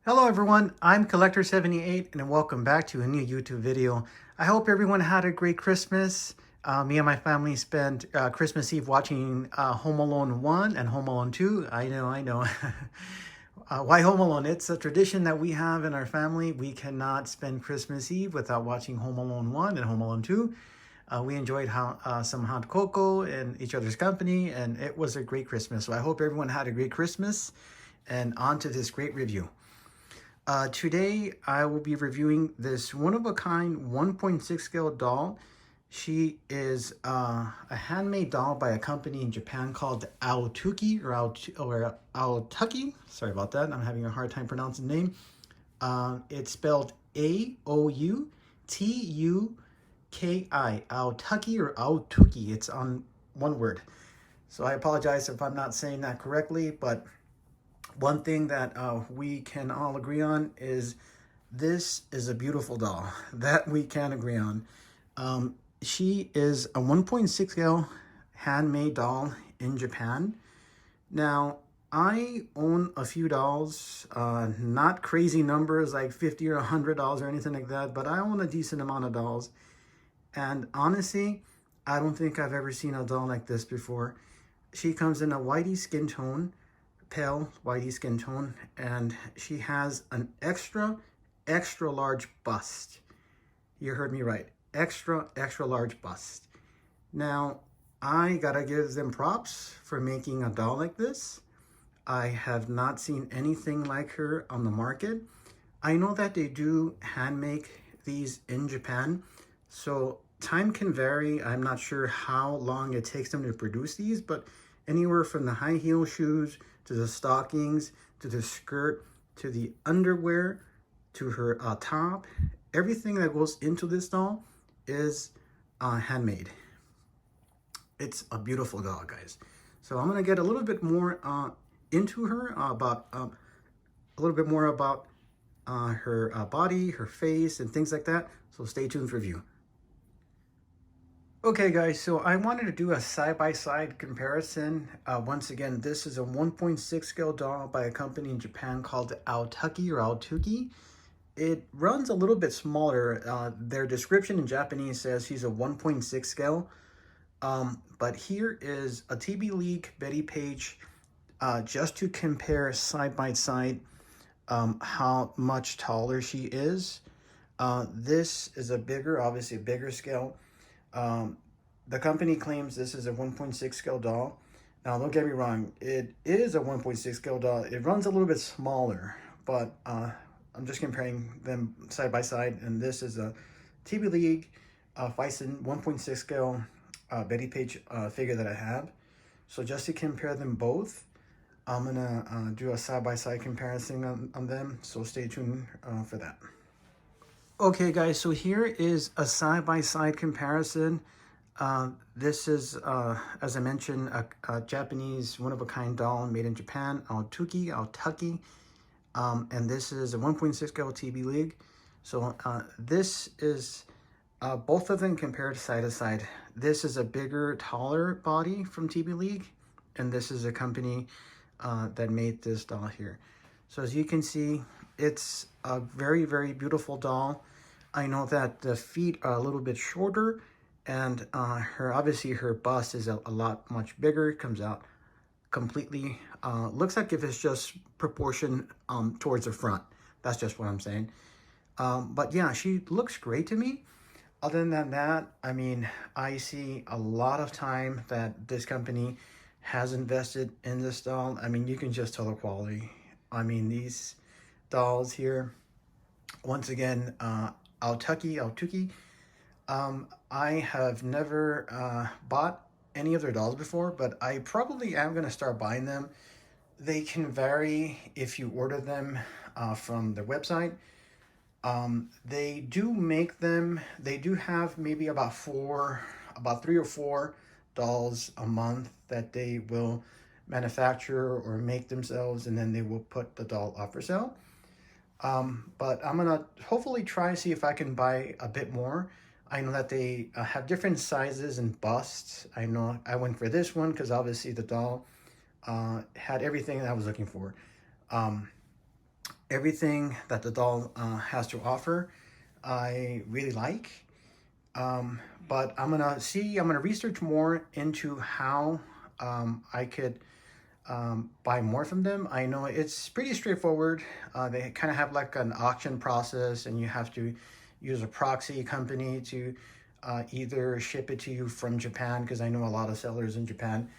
Hello everyone, I'm Collector78 and welcome back to a new YouTube video. I hope everyone had a great Christmas. Me and my family spent Christmas Eve watching Home Alone 1 and Home Alone 2. I know. Why Home Alone? It's a tradition that we have in our family. We cannot spend Christmas Eve without watching Home Alone 1 and Home Alone 2. We enjoyed some hot cocoa and each other's company, and it was a great Christmas. So I hope everyone had a great Christmas, and on to this great review. Today, I will be reviewing this one-of-a-kind 1.6 scale doll. She is a handmade doll by a company in Japan called Aoitsuki or Aoitsuki. Sorry about that. I'm having a hard time pronouncing the name. It's spelled A-O-U-T-U-K-I. Aoitsuki or Aoitsuki. It's on one word. So I apologize if I'm not saying that correctly, but one thing that we can all agree on is this is a beautiful doll. That we can agree on. She is a 1.6 scale handmade doll in Japan. Now, I own a few dolls, not crazy numbers like $50 or $100 or anything like that, but I own a decent amount of dolls. And honestly, I don't think I've ever seen a doll like this before. She comes in a whitey skin tone, pale whitey skin tone, and she has an extra large bust. You heard me right, extra large bust. Now, I gotta give them props for making a doll like this. I have not seen anything like her on the market. I know that they do hand make these in Japan, so time can vary. I'm not sure how long it takes them to produce these, but anywhere from the high heel shoes to the stockings to the skirt to the underwear to her top, everything that goes into this doll is handmade. It's a beautiful doll, guys. So I'm gonna get a little bit more into her, about a little bit more about her body, her face, and things like that. So stay tuned for review. Okay guys, so I wanted to do a side-by-side comparison. Once again, this is a 1.6 scale doll by a company in Japan called Aoitsuki or Aoitsuki. It runs a little bit smaller. Their description in Japanese says she's a 1.6 scale. But here is a TB League Betty page just to compare side-by-side how much taller she is. This is obviously a bigger scale. The company claims this is a 1.6 scale doll. Now, don't get me wrong, it is a 1.6 scale doll. It runs a little bit smaller, but I'm just comparing them side by side, and this is a TB League Fison 1.6 scale Betty Page figure that I have. So just to compare them both, I'm gonna do a side-by-side comparison on them, so stay tuned for that. Okay guys, so here is a side-by-side comparison. This is, as I mentioned, a Japanese one-of-a-kind doll made in Japan, Aoitsuki, and this is a 1.6 scale TB League. So this is both of them compared side to side. This is a bigger, taller body from TB League, and this is a company that made this doll here. So as you can see, it's a very beautiful doll. I know that the feet are a little bit shorter, and obviously her bust is a lot much bigger. It comes out completely, looks like if it's just proportion towards the front. That's just what I'm saying. But yeah, she looks great to me. Other than that, I mean, I see a lot of time that this company has invested in this doll. I mean, you can just tell the quality. I mean, these dolls here, once again, Aoitsuki. I have never bought any of their dolls before, but I probably am going to start buying them. They can vary if you order them from their website. They do make them, they do have maybe about 3 or 4 dolls a month that they will manufacture or make themselves, and then they will put the doll up for sale. But I'm gonna hopefully try to see if I can buy a bit more. I know that they have different sizes and busts. I know I went for this one because obviously the doll had everything that I was looking for. everything that the doll has to offer, I really like. Um, but I'm gonna research more into how I could buy more from them. I know it's pretty straightforward. They kind of have like an auction process, and you have to use a proxy company to either ship it to you from Japan, because I know a lot of sellers in Japan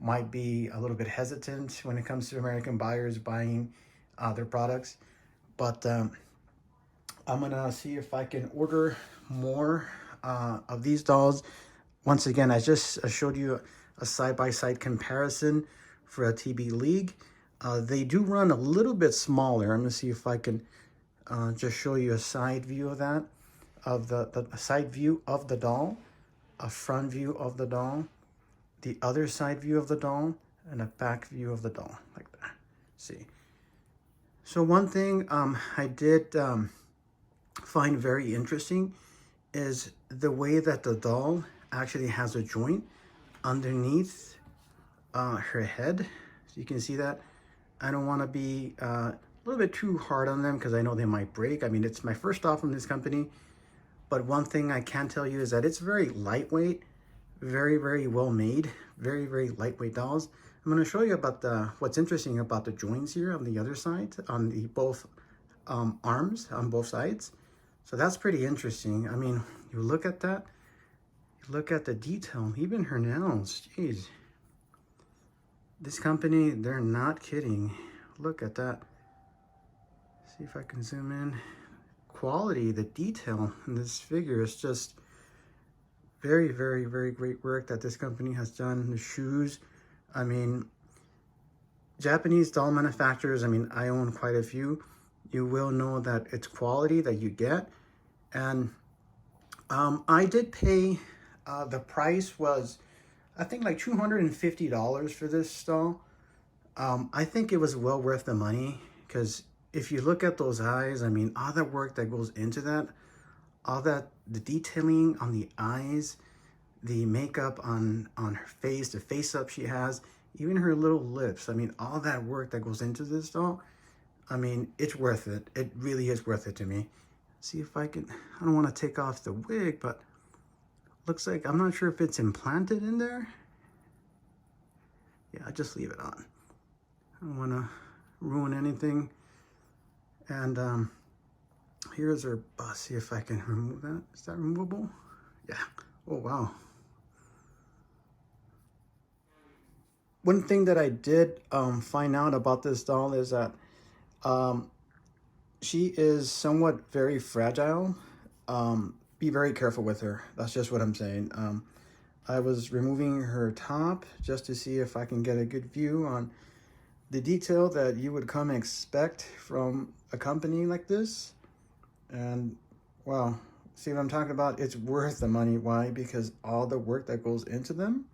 might be a little bit hesitant when it comes to American buyers buying their products. But I'm gonna see if I can order more of these dolls. Once again, I just showed you a side-by-side comparison for a TB League. They do run a little bit smaller. I'm gonna see if I can just show you a side view of that, of the side view of the doll, a front view of the doll, the other side view of the doll, and a back view of the doll, like that. See. So one thing I did find very interesting is the way that the doll actually has a joint underneath her head. So you can see that. I don't want to be a little bit too hard on them because I know they might break. I mean, it's my first doll from this company, but one thing I can tell you is that it's very lightweight, very, very well made, very, very lightweight dolls. I'm going to show you about what's interesting about the joints here on the other side, on the both arms on both sides. So that's pretty interesting. I mean, you look at that, you look at the detail, even her nails, jeez. This company, they're not kidding. Look at that. See if I can zoom in. Quality, the detail in this figure is just very, very, very great work that this company has done. The shoes, I mean, Japanese doll manufacturers, I mean, I own quite a few. You will know that it's quality that you get. And I did pay, the price was, I think like $250 for this doll. I think it was well worth the money, because if you look at those eyes, I mean, all the work that goes into that, all that, the detailing on the eyes, the makeup on her face, the face up she has, even her little lips. I mean, all that work that goes into this doll, I mean, it's worth it. It really is worth it to me. See if I can, I don't want to take off the wig, but looks like, I'm not sure if it's implanted in there. Yeah, I just leave it on. I don't want to ruin anything. And here's her bust. See if I can remove that. Is that removable? Yeah. Oh, wow. One thing that I did find out about this doll is that she is somewhat very fragile. Be very careful with her. That's just what I'm saying. I was removing her top just to see if I can get a good view on the detail that you would come expect from a company like this. And wow, see what I'm talking about? It's worth the money. Why? Because all the work that goes into them.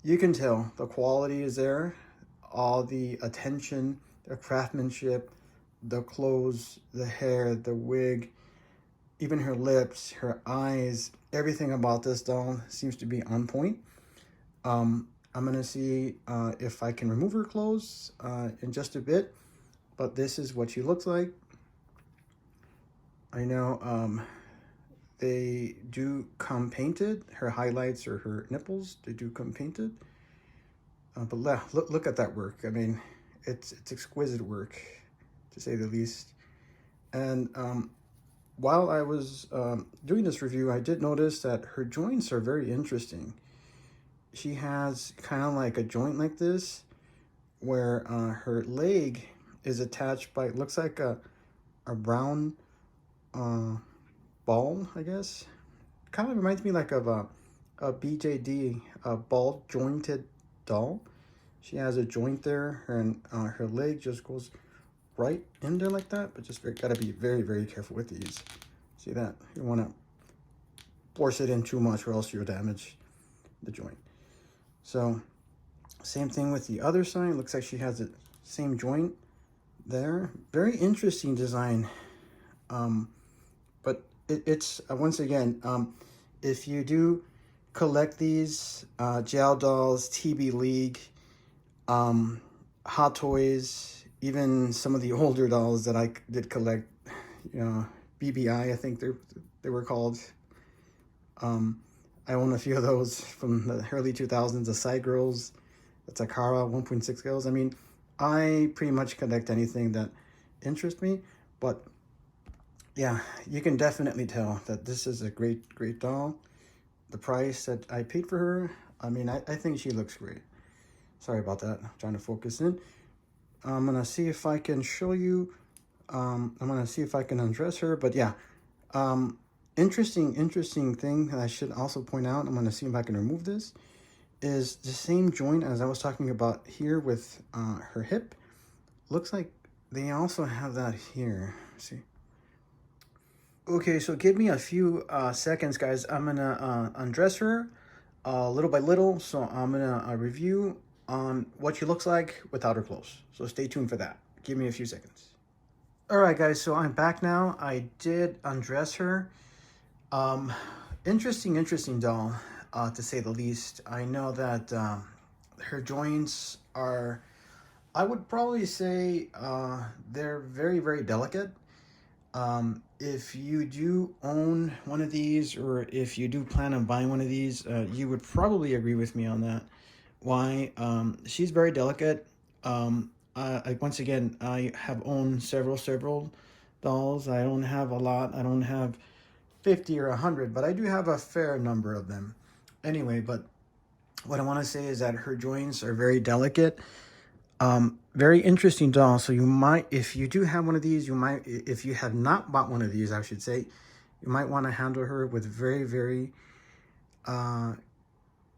You can tell the quality is there, all the attention, the craftsmanship, the clothes, the hair, the wig, even her lips, her eyes, everything about this doll seems to be on point. I'm gonna see if I can remove her clothes in just a bit, but this is what she looks like. I know they do come painted. Her highlights or her nipples, they do come painted. But look at that work. I mean, it's exquisite work, to say the least. And while I was doing this review, I did notice that her joints are very interesting. She has kind of like a joint like this, where her leg is attached by, it looks like a round ball, I guess. Kind of reminds me like of a BJD, a ball jointed doll. She has a joint there, and her leg just goes right in there like that, but just gotta be very, very careful with these. See that? You want to force it in too much, or else you'll damage the joint. So same thing with the other side. Looks like she has the same joint there. Very interesting design. But it's once again, if you do collect these gel dolls, TB League, Hot Toys, even some of the older dolls that I did collect, you know, BBI, I think they were called. I own a few of those from the early 2000s, the Side Girls, the Takara 1.6 girls. I mean, I pretty much collect anything that interests me, but yeah, you can definitely tell that this is a great doll. The price that I paid for her, I mean, I think she looks great. Sorry about that, I'm trying to focus in. I'm gonna see if I can show you, I'm gonna see if I can undress her, but yeah, interesting thing that I should also point out, I'm gonna see if I can remove this, is the same joint as I was talking about here with her hip. Looks like they also have that here. Let's see. Okay, so give me a few seconds, guys. I'm gonna undress her little by little. So I'm gonna review on what she looks like without her clothes. So stay tuned for that. Give me a few seconds. All right, guys. So I'm back now. I did undress her. Um, interesting doll, to say the least. I know that her joints are, I would probably say, they're very delicate. If you do own one of these, or if you do plan on buying one of these, you would probably agree with me on that. Why? She's very delicate. Once again, I have owned several dolls. I don't have a lot. I don't have 50 or 100, but I do have a fair number of them. Anyway, but what I want to say is that her joints are very delicate. Very interesting doll. So you might, if you do have one of these, you might, if you have not bought one of these, I should say, you might want to handle her with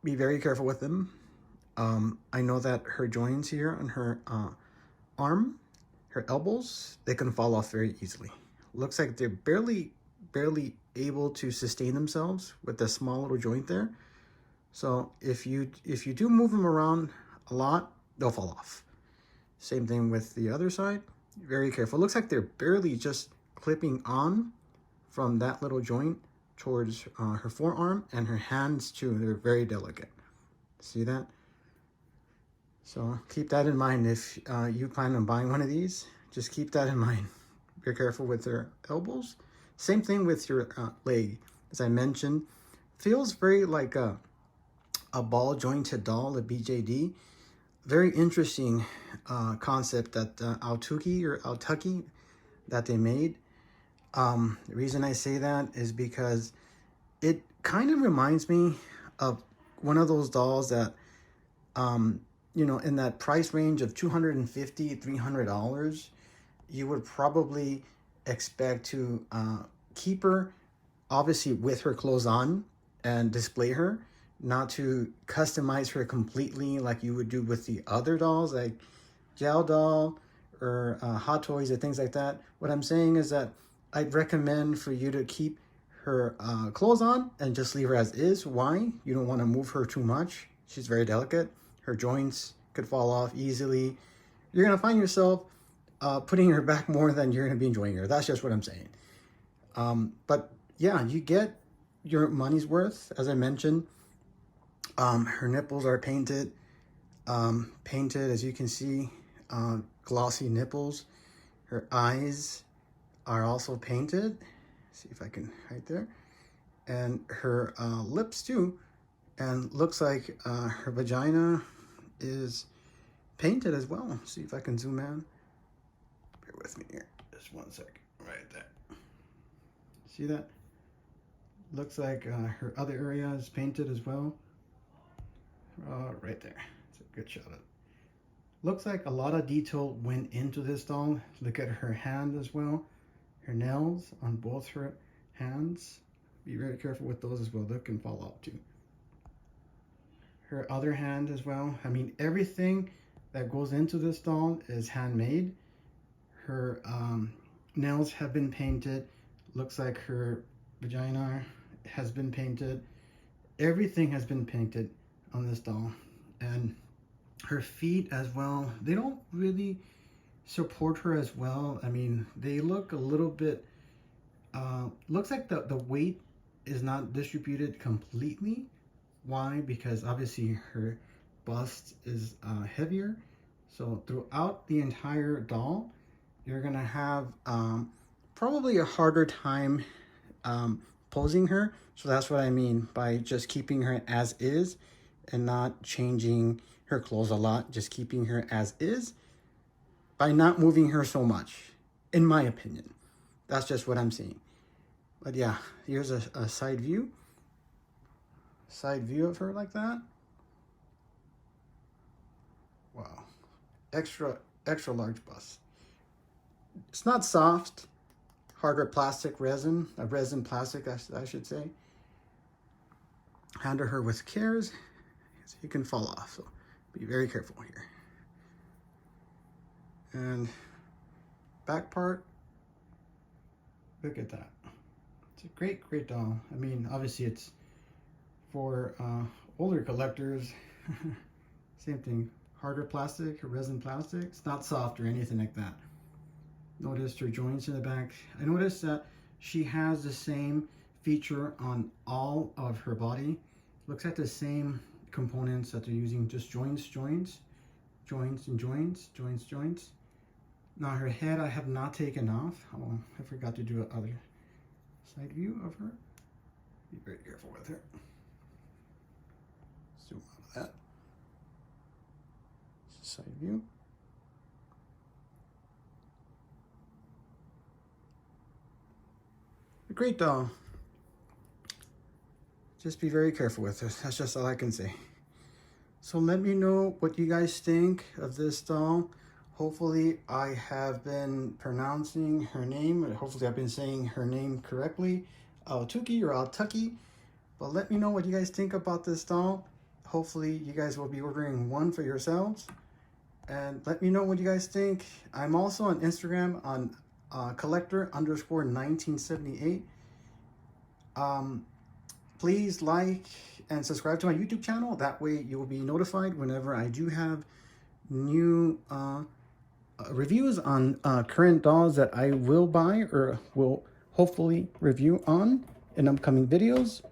be very careful with them. I know that her joints here on her arm, her elbows, they can fall off very easily. Looks like they're barely able to sustain themselves with the small little joint there. So if you do move them around a lot, they'll fall off. Same thing with the other side. Very careful. Looks like they're barely just clipping on from that little joint towards her forearm, and her hands too. They're very delicate. See that? So keep that in mind if you plan on buying one of these. Just keep that in mind. Be careful with their elbows. Same thing with your leg. As I mentioned, feels very like a ball jointed doll, a BJD. Very interesting concept that Aoitsuki that they made. The reason I say that is because it kind of reminds me of one of those dolls that, you know, in that price range of $250, $300, you would probably expect to keep her, obviously with her clothes on, and display her, not to customize her completely like you would do with the other dolls like Gel Doll or Hot Toys or things like that. What I'm saying is that I'd recommend for you to keep her clothes on and just leave her as is. Why? You don't want to move her too much. She's very delicate. Her joints could fall off easily. You're going to find yourself putting her back more than you're going to be enjoying her. That's just what I'm saying. But yeah, you get your money's worth. As I mentioned, her nipples are painted, as you can see, glossy nipples. Her eyes are also painted. See if I can, right there. And her lips too. And looks like her vagina is painted as well. See if I can zoom in. Bear with me here. Just one second. Right there. See that? Looks like her other area is painted as well. Right there. It's a good shot of it. Looks like a lot of detail went into this doll. Look at her hand as well. Her nails on both her hands. Be very careful with those as well. They can fall off too. Her other hand as well. I mean, everything that goes into this doll is handmade. Her nails have been painted. Looks like her vagina has been painted. Everything has been painted on this doll. And her feet as well, they don't really support her as well. I mean, they look a little bit, looks like the weight is not distributed completely. Why? Because obviously her bust is heavier, So throughout the entire doll, you're gonna have probably a harder time posing her. So that's what I mean by just keeping her as is and not changing her clothes a lot, just keeping her as is by not moving her so much, in my opinion. That's just what I'm seeing. But yeah, here's a side view. Side view of her like that. Wow. Extra large bust. It's not soft, harder plastic resin, a resin plastic, I should say. Handle her with cares, so you can fall off, so be very careful here. And back part, look at that. It's a great doll. I mean, obviously it's for older collectors. Same thing, harder plastic, resin plastic. It's not soft or anything like that. Notice her joints in the back. I noticed that she has the same feature on all of her body. Looks like the same components that they're using, just joints, and joints. Now her head I have not taken off. Oh, I forgot to do another side view of her. Be very careful with her. Zoom out of that. Side view. A great doll. Just be very careful with it. That's just all I can say. So let me know what you guys think of this doll. Hopefully I have been pronouncing her name. Hopefully I've been saying her name correctly. Aoitsuki or Aoitsuki. But let me know what you guys think about this doll. Hopefully you guys will be ordering one for yourselves. And let me know what you guys think. I'm also on Instagram on collector_1978. Please like and subscribe to my YouTube channel. That way you will be notified whenever I do have new reviews on current dolls that I will buy or will hopefully review on in upcoming videos.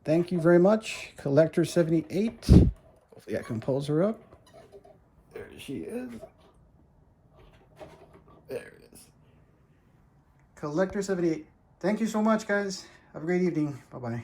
Thank you very much, Collector78. Hopefully I can pose her up. There she is. There it is. Collector78. Thank you so much, guys. Have a great evening. Bye-bye.